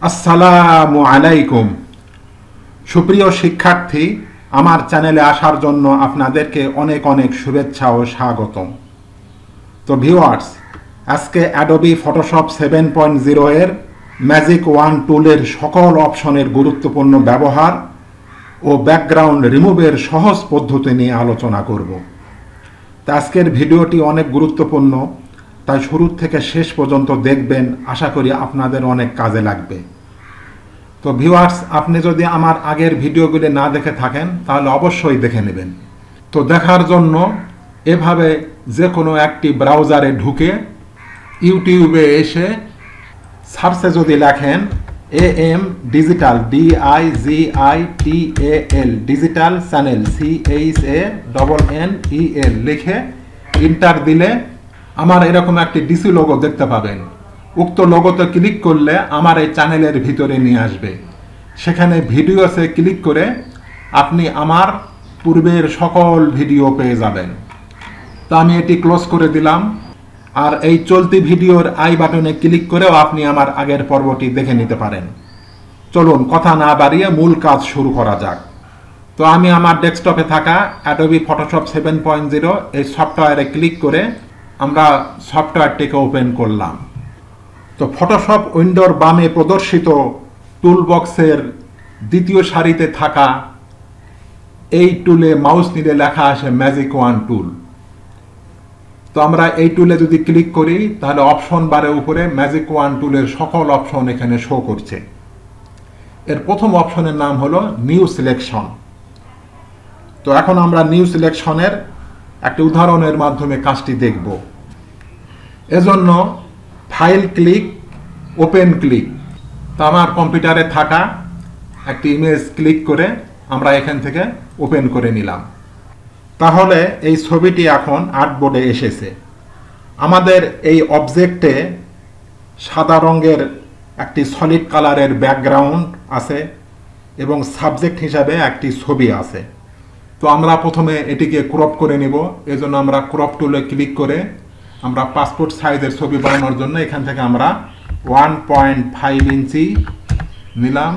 আসসালামু আলাইকুম। সুপ্রিয় শিক্ষার্থী, আমার চ্যানেলে আসার জন্য আপনাদেরকে অনেক অনেক শুভেচ্ছা ও স্বাগতম। তো ভিউয়ার্স, আজকে অ্যাডোবি ফটোশপ 7.0 এর ম্যাজিক ওয়ান টুলের সকল অপশনের গুরুত্বপূর্ণ ব্যবহার ও ব্যাকগ্রাউন্ড রিমুভের সহজ পদ্ধতি নিয়ে আলোচনা করব। তা আজকের ভিডিওটি অনেক গুরুত্বপূর্ণ, তাই শুরু থেকে শেষ পর্যন্ত দেখবেন। আশা করি আপনাদের অনেক কাজে লাগবে। তো ভিউয়ার্স, আপনি যদি আমার আগের ভিডিওগুলি না দেখে থাকেন তাহলে অবশ্যই দেখে নেবেন। তো দেখার জন্য এভাবে যে কোনো একটি ব্রাউজারে ঢুকে ইউটিউবে এসে সার্চে যদি লেখেন AM digital DIGITAL digital channel CHANNEL লিখে ইন্টার দিলে আমার এরকম একটি ডিসি লোগো দেখতে পাবেন। উক্ত লোগোতে ক্লিক করলে আমার এই চ্যানেলের ভিতরে নিয়ে আসবে। সেখানে ভিডিওসে ক্লিক করে আপনি আমার পূর্বের সকল ভিডিও পেয়ে যাবেন। তা আমি এটি ক্লোজ করে দিলাম। আর এই চলতি ভিডিওর আই বাটনে ক্লিক করেও আপনি আমার আগের পর্বটি দেখে নিতে পারেন। চলুন কথা না বাড়িয়ে মূল কাজ শুরু করা যাক। তো আমি আমার ডেস্কটপে থাকা অ্যাডোবি ফটোশপ 7.0 এই সফটওয়্যারে ক্লিক করে আমরা সফটওয়্যারটিকে ওপেন করলাম। তো ফটোশপ উইন্ডোর বামে প্রদর্শিত টুল বক্সের দ্বিতীয় সারিতে থাকা এই টুলে মাউস নিলে লেখা আসে ম্যাজিক ওয়ান টুল। তো আমরা এই টুলে যদি ক্লিক করি তাহলে অপশন বারের উপরে ম্যাজিক ওয়ান টুলের সকল অপশন এখানে শো করছে। এর প্রথম অপশনের নাম হলো নিউ সিলেকশন। তো এখন আমরা নিউ সিলেকশনের একটি উদাহরণের মাধ্যমে কাজটি দেখব। এজন্য ফাইল ক্লিক, ওপেন ক্লিক। তো আমার কম্পিউটারে থাকা একটি ইমেজ ক্লিক করে আমরা এখান থেকে ওপেন করে নিলাম। তাহলে এই ছবিটি এখন আর্টবোর্ডে এসেছে। আমাদের এই অবজেক্টে সাদা রঙের একটি সলিড কালারের ব্যাকগ্রাউন্ড আছে এবং সাবজেক্ট হিসাবে একটি ছবি আছে। তো আমরা প্রথমে এটিকে ক্রপ করে নেব। এজন্য আমরা ক্রপ টুলে ক্লিক করে আমরা পাসপোর্ট সাইজের ছবি বানানোর জন্য এখান থেকে আমরা 1.5 ইঞ্চি নিলাম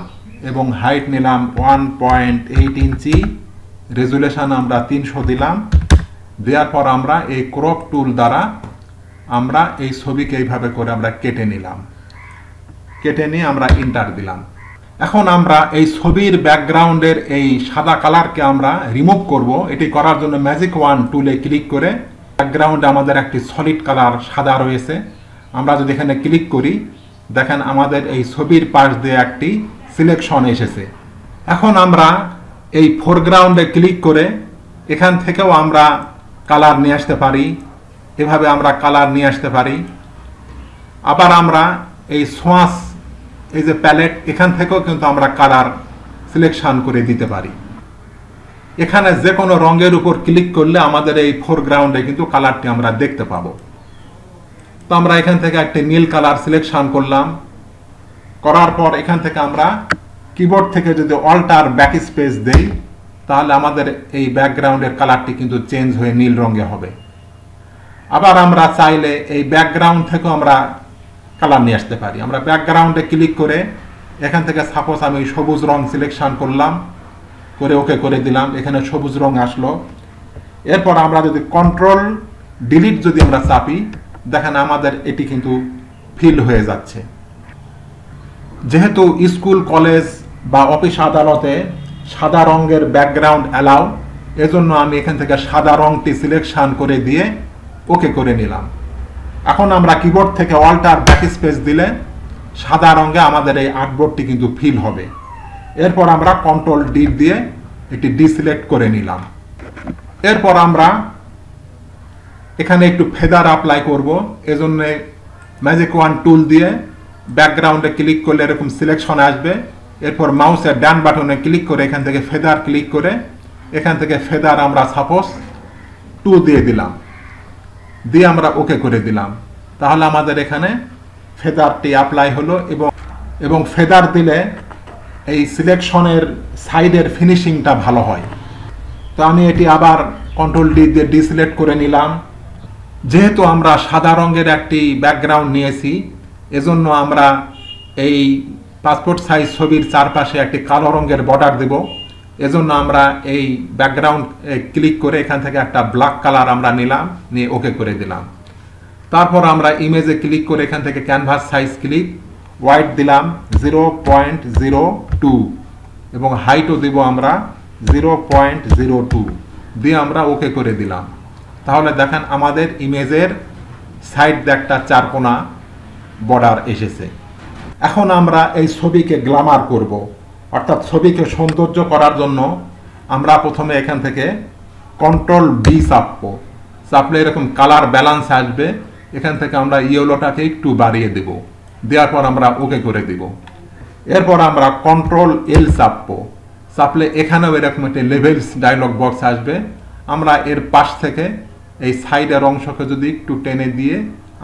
এবং হাইট নিলাম 1.8 ইঞ্চি, রেজুলেশন আমরা 300 দিলাম। দেওয়ার পর আমরা এই ক্রপ টুল দ্বারা আমরা এই ছবিকে এইভাবে করে আমরা কেটে নিলাম। কেটে নিয়ে আমরা ইন্টার দিলাম। এখন আমরা এই ছবির ব্যাকগ্রাউন্ডের এই সাদা কালারকে আমরা রিমুভ করব। এটি করার জন্য ম্যাজিক ওয়ান টুলে ক্লিক করে ব্যাকগ্রাউন্ডে আমাদের একটি সলিড কালার সাদা রয়েছে। আমরা যদি এখানে ক্লিক করি দেখেন আমাদের এই ছবির পাশ দিয়ে একটি সিলেকশন এসেছে। এখন আমরা এই ফোরগ্রাউন্ডে ক্লিক করে এখান থেকেও আমরা কালার নিয়ে আসতে পারি। এভাবে আমরা কালার নিয়ে আসতে পারি। আবার আমরা এই সোয়াস, এই যে প্যালেট, এখান থেকেও কিন্তু আমরা কালার সিলেকশন করে দিতে পারি। এখানে যে কোনো রঙের উপর ক্লিক করলে আমাদের এই ফোরগ্রাউন্ডে কিন্তু কালারটি আমরা দেখতে পাবো। তো আমরা এখান থেকে একটি নীল কালার সিলেকশন করলাম। করার পর এখান থেকে আমরা কিবোর্ড থেকে যদি অল্টার ব্যাক স্পেস দেই তাহলে আমাদের এই ব্যাকগ্রাউন্ডের কালারটি কিন্তু চেঞ্জ হয়ে নীল রঙে হবে। আবার আমরা চাইলে এই ব্যাকগ্রাউন্ড থেকেও আমরা কালার নিয়ে আসতে পারি। আমরা ব্যাকগ্রাউন্ডে ক্লিক করে এখান থেকে সাপোজ আমি সবুজ রং সিলেকশন করলাম, করে ওকে করে দিলাম। এখানে সবুজ রং আসলো। এরপর আমরা যদি কন্ট্রোল ডিলিট যদি আমরা চাপি দেখেন আমাদের এটি কিন্তু ফিল হয়ে যাচ্ছে। যেহেতু স্কুল, কলেজ বা অফিস আদালতে সাদা রঙের ব্যাকগ্রাউন্ড অ্যালাউ, এজন্য আমি এখান থেকে সাদা রংটি সিলেকশন করে দিয়ে ওকে করে নিলাম। এখন আমরা কিবোর্ড থেকে অল্টার ব্যাক স্পেস দিলে সাদা রঙে আমাদের এই আর্টবোর্ডটি কিন্তু ফিল হবে। এরপর আমরা কন্ট্রোল ডি দিয়ে এটি ডিসিলেক্ট করে নিলাম। এরপর আমরা এখানে একটু ফেদার অ্যাপ্লাই করব। এজন্য ম্যাজিক ওয়ান টুল দিয়ে ব্যাকগ্রাউন্ডে ক্লিক করলে এরকম সিলেকশন আসবে। এরপর মাউসের ডান বাটনে ক্লিক করে এখান থেকে ফেদার ক্লিক করে এখান থেকে ফেদার আমরা সাপোজ 2 দিয়ে দিলাম, দিয়ে আমরা ওকে করে দিলাম। তাহলে আমাদের এখানে ফেদারটি অ্যাপ্লাই হলো এবং ফেদার দিলে এই সিলেকশনের সাইডের ফিনিশিংটা ভালো হয়। তো আমি এটি আবার কন্ট্রোল ডি দিয়ে ডিসিলেক্ট করে নিলাম। যেহেতু আমরা সাদা রঙের একটি ব্যাকগ্রাউন্ড নিয়েছি এজন্য আমরা এই পাসপোর্ট সাইজ ছবির চারপাশে একটি কালো রঙের বর্ডার দেব। এজন্য আমরা এই ব্যাকগ্রাউন্ড ক্লিক করে এখান থেকে একটা ব্ল্যাক কালার আমরা নিলাম, নিয়ে ওকে করে দিলাম। তারপর আমরা ইমেজে ক্লিক করে এখান থেকে ক্যানভাস সাইজ ক্লিক, হোয়াইট দিলাম 0.02 এবং হাইটও দিব আমরা 0.02 দিয়ে আমরা ওকে করে দিলাম। তাহলে দেখেন আমাদের ইমেজের সাইড দিয়ে একটা চারকোনা বর্ডার এসেছে। এখন আমরা এই ছবিকে গ্ল্যামার করব, অর্থাৎ ছবিকে সৌন্দর্য করার জন্য আমরা প্রথমে এখান থেকে কন্ট্রোল বি চাপবো। চাপলে এরকম কালার ব্যালেন্স আসবে। এখান থেকে আমরা ইয়েলোটাকে একটু বাড়িয়ে দেব, দেওয়ার পর আমরা ওকে করে দিব। এরপর আমরা কন্ট্রোল এল চাপবো। চাপলে এখানেও এরকম একটা লেভেলস ডায়লগ বক্স আসবে। আমরা এর পাশ থেকে এই সাইডের অংশকে যদি একটু টেনে দিয়ে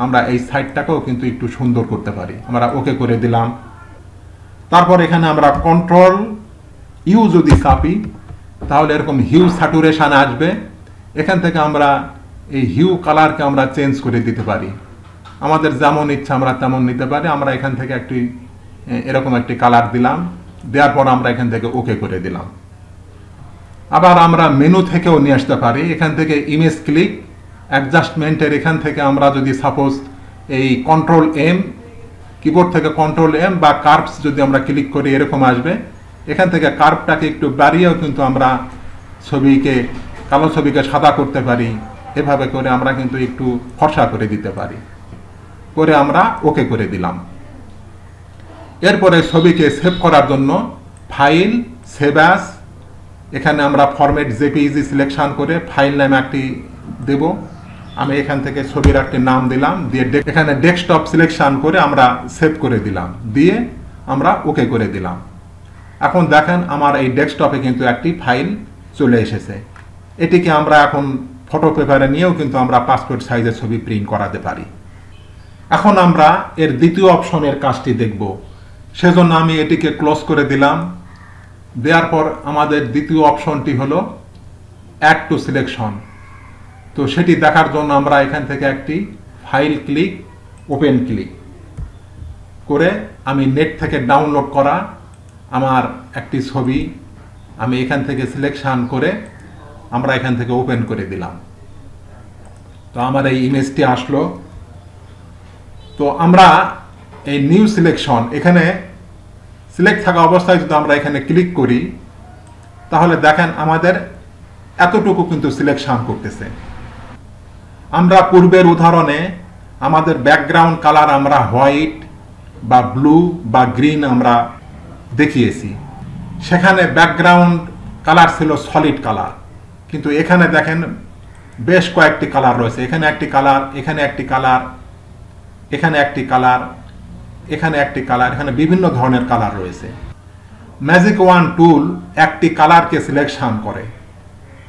আমরা এই সাইডটাকেও কিন্তু একটু সুন্দর করতে পারি। আমরা ওকে করে দিলাম। তারপর এখানে আমরা কন্ট্রোল ইউ যদি চাপি তাহলে এরকম হিউ স্যাচুরেশন আসবে। এখান থেকে আমরা এই হিউ কালারকে আমরা চেঞ্জ করে দিতে পারি, আমাদের যেমন ইচ্ছা আমরা তেমন নিতে পারি। আমরা এখান থেকে এরকম একটি কালার দিলাম, দেওয়ার পর আমরা এখান থেকে ওকে করে দিলাম। আবার আমরা মেনু থেকেও নিয়ে আসতে পারি। এখান থেকে ইমেজ ক্লিক, অ্যাডজাস্টমেন্টের এখান থেকে আমরা যদি সাপোজ এই কন্ট্রোল এম, কিবোর্ড থেকে কন্ট্রোল এম বা কার্ভস যদি আমরা ক্লিক করি এরকম আসবে। এখান থেকে কার্ভটাকে একটু বাড়িয়েও কিন্তু আমরা কালো ছবিকে সাদা করতে পারি। এভাবে করে আমরা কিন্তু একটু ফর্সা করে দিতে পারি, করে আমরা ওকে করে দিলাম। এরপরে ছবিকে সেভ করার জন্য ফাইল, সেভ অ্যাজ, এখানে আমরা ফরম্যাট জেপিইজি সিলেকশন করে ফাইল নামে একটি দেব। আমি এখান থেকে ছবির একটি নাম দিলাম, দিয়ে এখানে ডেস্কটপ সিলেকশন করে আমরা সেভ করে দিলাম, দিয়ে আমরা ওকে করে দিলাম। এখন দেখেন আমার এই ডেস্কটপে কিন্তু একটি ফাইল চলে এসেছে। এটিকে আমরা এখন ফটো পেপারে নিয়েও কিন্তু আমরা পাসপোর্ট সাইজের ছবি প্রিন্ট করাতে পারি। এখন আমরা এর দ্বিতীয় অপশনের কাজটি দেখব। সেজন্য আমি এটিকে ক্লোজ করে দিলাম। দেওয়ার পর আমাদের দ্বিতীয় অপশনটি হলো অ্যাড টু সিলেকশন। তো সেটি দেখার জন্য আমরা এখান থেকে একটি ফাইল ক্লিক, ওপেন ক্লিক করে আমি নেট থেকে ডাউনলোড করা আমার একটি ছবি আমি এখান থেকে সিলেকশন করে আমরা এখান থেকে ওপেন করে দিলাম। তো আমার এই ইমেজটি আসলো। তো আমরা এই নিউ সিলেকশন, এখানে সিলেক্ট থাকা অবস্থায় যদি আমরা এখানে ক্লিক করি তাহলে দেখেন আমাদের এতটুকু কিন্তু সিলেকশন করতেছে। আমরা পূর্বের উদাহরণে আমাদের ব্যাকগ্রাউন্ড কালার আমরা হোয়াইট বা ব্লু বা গ্রিন আমরা দেখিয়েছি। সেখানে ব্যাকগ্রাউন্ড কালার ছিল সলিড কালার, কিন্তু এখানে দেখেন বেশ কয়েকটি কালার রয়েছে। এখানে একটি কালার, এখানে একটি কালার, এখানে একটি কালার, এখানে একটি কালার, এখানে বিভিন্ন ধরনের কালার রয়েছে। ম্যাজিক ওয়ান টুল একটি কালারকে সিলেকশন করে,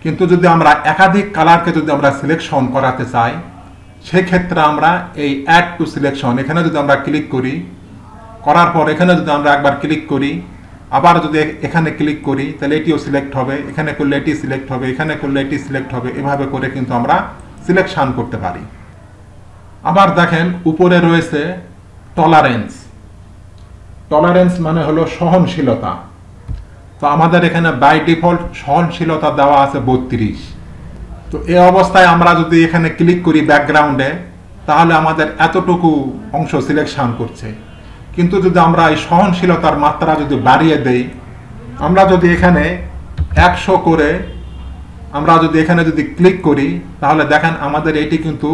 কিন্তু যদি আমরা একাধিক কালারকে যদি আমরা সিলেকশন করাতে চাই সেক্ষেত্রে আমরা এই অ্যাড টু সিলেকশন এখানে যদি আমরা ক্লিক করি, করার পর এখানে যদি আমরা একবার ক্লিক করি, আবার যদি এখানে ক্লিক করি তাহলে এটিও সিলেক্ট হবে, এখানে করলে এটি সিলেক্ট হবে, এখানে করলে এটি সিলেক্ট হবে। এভাবে করে কিন্তু আমরা সিলেকশন করতে পারি। আবার দেখেন উপরে রয়েছে টলারেন্স। টলারেন্স মানে হলো সহনশীলতা। তো আমাদের এখানে বাই ডিফল্ট সহনশীলতা দেওয়া আছে 32। তো এই অবস্থায় আমরা যদি এখানে ক্লিক করি ব্যাকগ্রাউন্ডে তাহলে আমাদের এতটুকু অংশ সিলেকশন করছে। কিন্তু যদি আমরা এই সহনশীলতার মাত্রা যদি বাড়িয়ে দেই, আমরা যদি এখানে 100 করে আমরা যদি এখানে যদি ক্লিক করি তাহলে দেখেন আমাদের এটি কিন্তু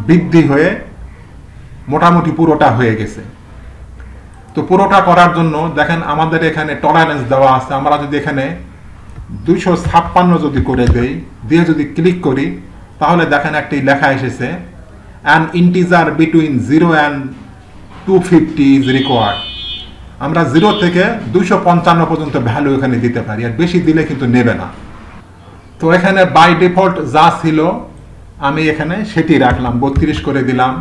বৃদ্ধি হয়ে মোটামুটি পুরোটা হয়ে গেছে। তো পুরোটা করার জন্য দেখেন আমাদের এখানে টলারেন্স দেওয়া আছে। আমরা যদি এখানে 256 যদি করে দেই, দিয়ে যদি ক্লিক করি তাহলে দেখেন একটি লেখা এসেছে an integer between 0 and 250 is required. আমরা 0 থেকে 255 পর্যন্ত ভ্যালু এখানে দিতে পারি, আর বেশি দিলে কিন্তু নেবে না। তো এখানে বাই ডিফল্ট যা ছিল আমি এখানে সেটি রাখলাম, 32 করে দিলাম।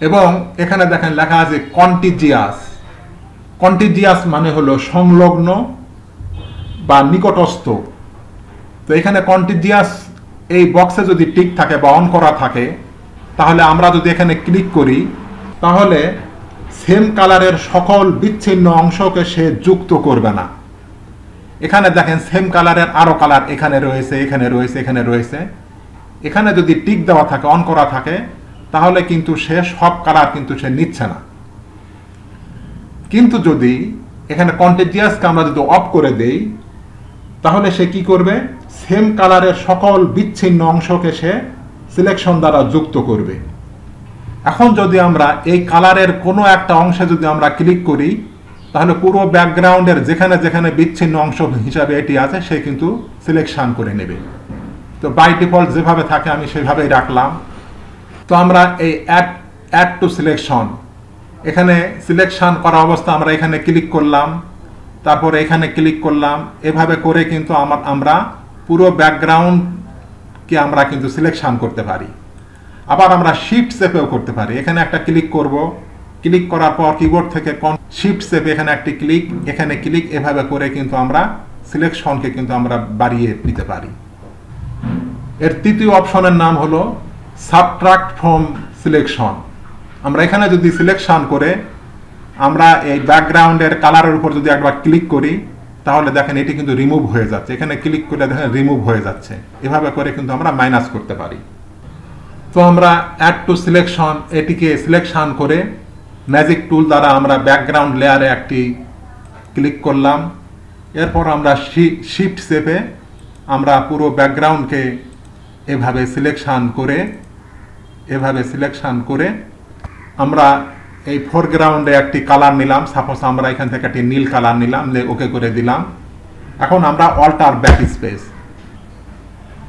এবং এখানে দেখেন লেখা আছে কন্টিজিয়াস। কন্টিজিয়াস মানে হলো সংলগ্ন বা নিকটস্থ। তো এখানে কন্টিজিয়াস এই বক্সে যদি টিক থাকে বা অন করা থাকে তাহলে আমরা যদি এখানে ক্লিক করি তাহলে সেম কালারের সকল বিচ্ছিন্ন অংশকে সে যুক্ত করবে না। এখানে দেখেন সেম কালারের আরো কালার এখানে রয়েছে, এখানে রয়েছে, এখানে রয়েছে। এখানে যদি টিক দেওয়া থাকে, অন করা থাকে, তাহলে কিন্তু সে সব কালার কিন্তু সে নিচ্ছে না। কিন্তু যদি এখানে কন্টিজিয়াসকে আমরা যদি অফ করে দেই, তাহলে সে কি করবে? সেম কালারের সকল বিচ্ছিন্ন অংশকে সে সিলেকশন দ্বারা যুক্ত করবে। এখন যদি আমরা এই কালারের কোনো একটা অংশে যদি আমরা ক্লিক করি, তাহলে পুরো ব্যাকগ্রাউন্ডের যেখানে যেখানে বিচ্ছিন্ন অংশ হিসাবে এটি আছে সে কিন্তু সিলেকশন করে নেবে। তো বাই ডিফল্ট যেভাবে থাকে আমি সেভাবেই রাখলাম। তো আমরা এই অ্যাড টু সিলেকশন, এখানে সিলেকশন করা অবস্থা আমরা এখানে ক্লিক করলাম, তারপরে এখানে ক্লিক করলাম। এভাবে করে কিন্তু আমরা পুরো ব্যাকগ্রাউন্ডকে আমরা কিন্তু সিলেকশন করতে পারি। আবার আমরা শিফট চেপেও করতে পারি। এখানে একটা ক্লিক করব, ক্লিক করার পর কিবোর্ড থেকে শিফট চেপে এখানে একটি ক্লিক, এখানে ক্লিক, এভাবে করে কিন্তু আমরা সিলেকশনকে কিন্তু আমরা বাড়িয়ে নিতে পারি। এর তৃতীয় অপশনের নাম হলো সাবট্রাক্ট ফ্রম সিলেকশন। আমরা এখানে যদি সিলেকশন করে আমরা এই ব্যাকগ্রাউন্ডের কালারের উপর যদি একবার ক্লিক করি, তাহলে দেখেন এটি কিন্তু রিমুভ হয়ে যাচ্ছে। এখানে ক্লিক করলে দেখেন রিমুভ হয়ে যাচ্ছে। এভাবে করে কিন্তু আমরা মাইনাস করতে পারি। তো আমরা অ্যাড টু সিলেকশন, এটিকে সিলেকশন করে ম্যাজিক টুল দ্বারা আমরা ব্যাকগ্রাউন্ড লেয়ারে একটি ক্লিক করলাম। এরপর আমরা শিফট চেপে আমরা পুরো ব্যাকগ্রাউন্ডকে এভাবে সিলেকশন করে আমরা এই ফোরগ্রাউন্ডে একটি কালার নিলাম। সাপোজ আমরা এখান থেকে একটি নীল কালার নিলাম, ওকে করে দিলাম। এখন আমরা অল্টার ব্যাক স্পেস,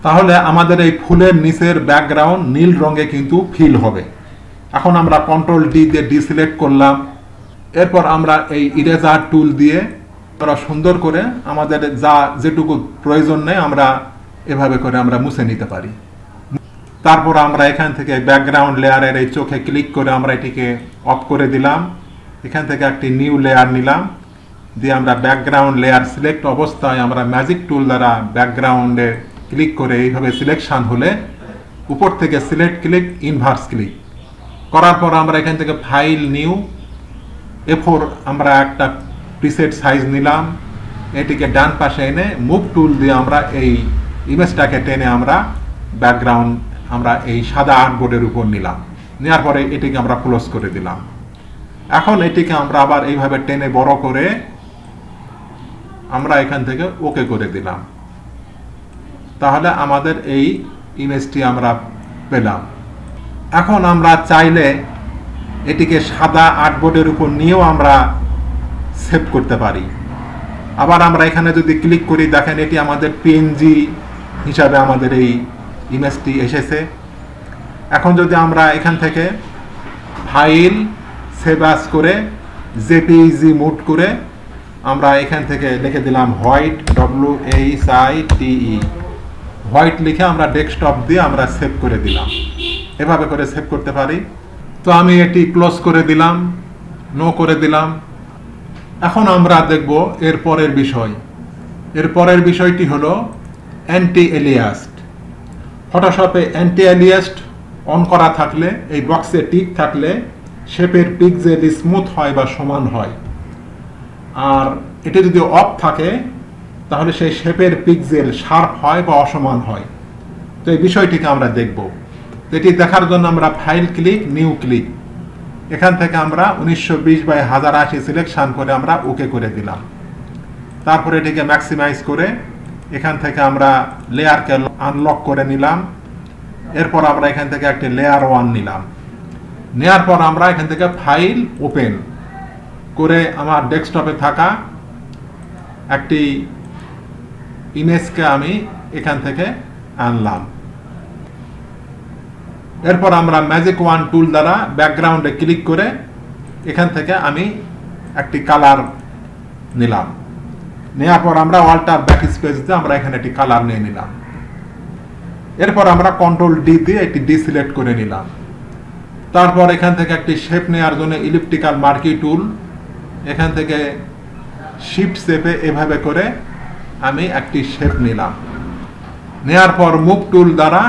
তাহলে আমাদের এই ফুলের নিচের ব্যাকগ্রাউন্ড নীল রঙে কিন্তু ফিল হবে। এখন আমরা কন্ট্রোল ডি দিয়ে ডিসিলেক্ট করলাম। এরপর আমরা এই ইরেজার টুল দিয়ে আমরা সুন্দর করে আমাদের যেটুকু প্রয়োজন নেই আমরা এভাবে করে আমরা মুছে নিতে পারি। তারপর আমরা এখান থেকে ব্যাকগ্রাউন্ড লেয়ারের এই চোখে ক্লিক করে আমরা এটিকে অফ করে দিলাম। এখান থেকে একটি নিউ লেয়ার নিলাম, দিয়ে আমরা ব্যাকগ্রাউন্ড লেয়ার সিলেক্ট অবস্থায় আমরা ম্যাজিক টুল দ্বারা ব্যাকগ্রাউন্ডে ক্লিক করে এইভাবে সিলেকশন হলে উপর থেকে সিলেক্ট ক্লিক, ইনভার্স ক্লিক করার পর আমরা এখান থেকে ফাইল, নিউ, A4 আমরা একটা প্রিসেট সাইজ নিলাম। এটিকে ডান পাশে এনে মুভ টুল দিয়ে আমরা এই ইমেজটাকে টেনে আমরা ব্যাকগ্রাউন্ড আমরা এই সাদা আর্টবোর্ডের উপর নিলাম। নেওয়ার পরে এটিকে আমরা ক্লোজ করে দিলাম। এখন এটিকে আমরা আবার এইভাবে টেনে বড় করে আমরা এখান থেকে ওকে করে দিলাম। তাহলে আমাদের এই ইমেজটি আমরা পেলাম। এখন আমরা চাইলে এটিকে সাদা আর্টবোর্ডের উপর নিয়েও আমরা সেভ করতে পারি। আবার আমরা এখানে যদি ক্লিক করি, দেখেন এটি আমাদের পিএনজি হিসাবে আমাদের এই ইমেজটি এসেছে। এখন যদি আমরা এখান থেকে ফাইল, সেভ অ্যাজ করে জেপিইজি মুড করে আমরা এখান থেকে লিখে দিলাম হোয়াইট, WHITE, হোয়াইট লিখে আমরা ডেস্কটপ দিয়ে আমরা সেভ করে দিলাম। এভাবে করে সেভ করতে পারি। তো আমি এটি ক্লোজ করে দিলাম, নো করে দিলাম। এখন আমরা দেখব এর পরের বিষয়। এর পরের বিষয়টি হলো অ্যান্টি এলিয়াস্ট। ফটোশপে অ্যান্টি এলিয়াস্ট অন করা থাকলে, এই বক্সে টিক থাকলে শেপের পিক্সেল স্মুথ হয় বা সমান হয়। আর এটি যদি অফ থাকে তাহলে সেই শেপের পিক্সেল শার্প হয় বা অসমান হয়। তো এই বিষয়টিকে আমরা দেখব। এটি দেখার জন্য আমরা ফাইল ক্লিক, নিউ ক্লিক, এখান থেকে আমরা 1920x1080 সিলেকশন করে আমরা ওকে করে দিলাম। তারপরে এটিকে ম্যাক্সিমাইজ করে এখান থেকে আমরা লেয়ারকে আনলক করে নিলাম। এরপর আমরা এখান থেকে একটি লেয়ার 1 নিলাম। নেওয়ার পর আমরা এখান থেকে ফাইল, ওপেন করে আমার ডেস্কটপে থাকা একটি ইমেজকে আমি এখান থেকে আনলাম। এরপর আমরা ম্যাজিক 1 টুল দ্বারা ব্যাকগ্রাউন্ডে ক্লিক করে এখান থেকে আমি একটি কালার নিলাম। নেওয়ার পর আমরা অল্টার ব্যাক স্পেস দিয়ে আমরা এখানে একটি কালার নিয়ে নিলাম। এরপর আমরা কন্ট্রোল ডি দিয়ে এটি ডিসিলেক্ট করে নিলাম। তারপর এখান থেকে একটি শেপ নেওয়ার জন্য ইলিপ্টিক্যাল মার্কি টুল, এখান থেকে শিফট চেপে এভাবে করে আমি একটি শেপ নিলাম। নেওয়ার পর মুভ টুল দ্বারা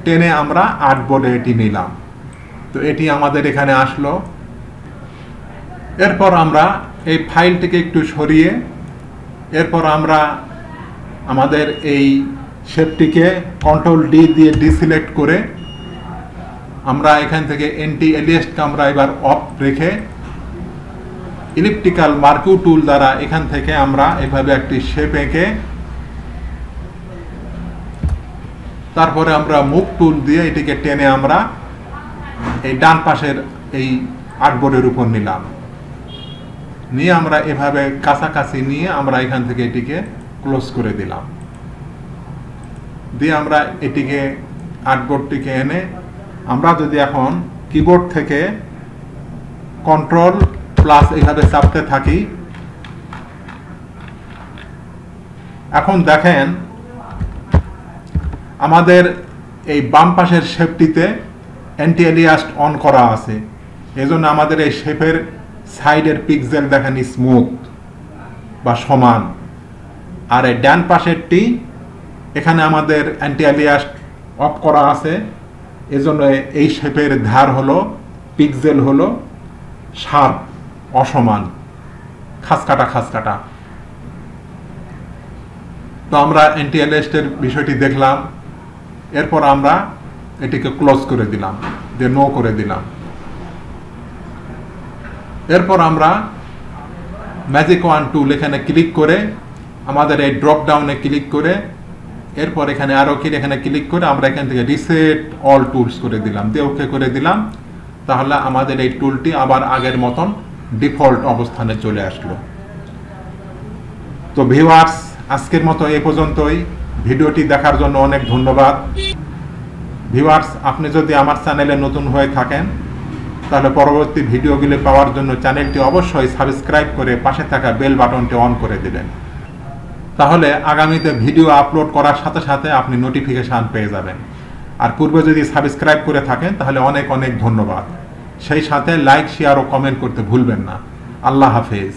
টেনে আমরা আর্টবোর্ডে এটি নিলাম। তো এটি আমাদের এখানে আসলো। এরপর আমরা এই ফাইলটিকে একটু সরিয়ে এরপর আমরা আমাদের এই শেপটিকে কন্ট্রোল ডি দিয়ে ডিসিলেক্ট করে আমরা এখান থেকে এন্টি এলিয়াসকে আমরা এবার অফ রেখে ইলিপ্টিক্যাল মার্কিউ টুল দ্বারা এখান থেকে আমরা এভাবে একটি শেপ এঁকে তারপরে আমরা মুভ টুল দিয়ে এটিকে টেনে আমরা এই ডান পাশের এই আর্টবোর্ডের উপর নিলাম, নিয়ে আমরা এভাবে কাছাকাছি নিয়ে আমরা এখান থেকে এটিকে ক্লোজ করে দিলাম, দিয়ে আমরা এটিকে আর্টবোর্ডটিকে এনে আমরা যদি এখন কিবোর্ড থেকে কন্ট্রোল প্লাস এইভাবে চাপতে থাকি, এখন দেখেন আমাদের এই বাম পাশের শেপটিতে অ্যান্টি এলিয়াস্ট অন করা আছে, এজন্য আমাদের এই শেপের সাইডের পিক্সেল দেখেন স্মুথ বা সমান, আর এই ডান পাশেরটি এখানে আমাদের অ্যান্টি এলিয়াস্ট অফ করা আছে, এজন্য এই শেপের ধার হলো পিক্সেল হলো শার্প অসমান খাসকাটা খাসকাটা। তো আমরা অ্যান্টি এলিয়াস্টের বিষয়টি দেখলাম, এরপর আমরা এটিকে ক্লোজ করে দিলাম, দিয়ে নো করে দিলাম। এরপর আমরা ম্যাজিক ওয়ান টুল এখানে ক্লিক করে আমাদের এই ড্রপ ডাউনে ক্লিক করে এরপর এখানে আরো এখানে ক্লিক করে আমরা এখান থেকে রিসেট অল টুলস করে দিলাম, দিয়ে ওকে করে দিলাম। তাহলে আমাদের এই টুলটি আবার আগের মতন ডিফল্ট অবস্থানে চলে আসলো। তো ভিউয়ার্স, আজকের মতো এই পর্যন্তই। ভিডিওটি দেখার জন্য অনেক ধন্যবাদ। ভিউয়ার্স, আপনি যদি আমার চ্যানেলে নতুন হয়ে থাকেন তাহলে পরবর্তী ভিডিওগুলি পাওয়ার জন্য চ্যানেলটি অবশ্যই সাবস্ক্রাইব করে পাশে থাকা বেল বাটনটি অন করে দিবেন, তাহলে আগামীতে ভিডিও আপলোড করার সাথে সাথে আপনি নোটিফিকেশান পেয়ে যাবেন। আর পূর্বে যদি সাবস্ক্রাইব করে থাকেন তাহলে অনেক অনেক ধন্যবাদ। সেই সাথে লাইক, শেয়ার ও কমেন্ট করতে ভুলবেন না। আল্লাহ হাফেজ।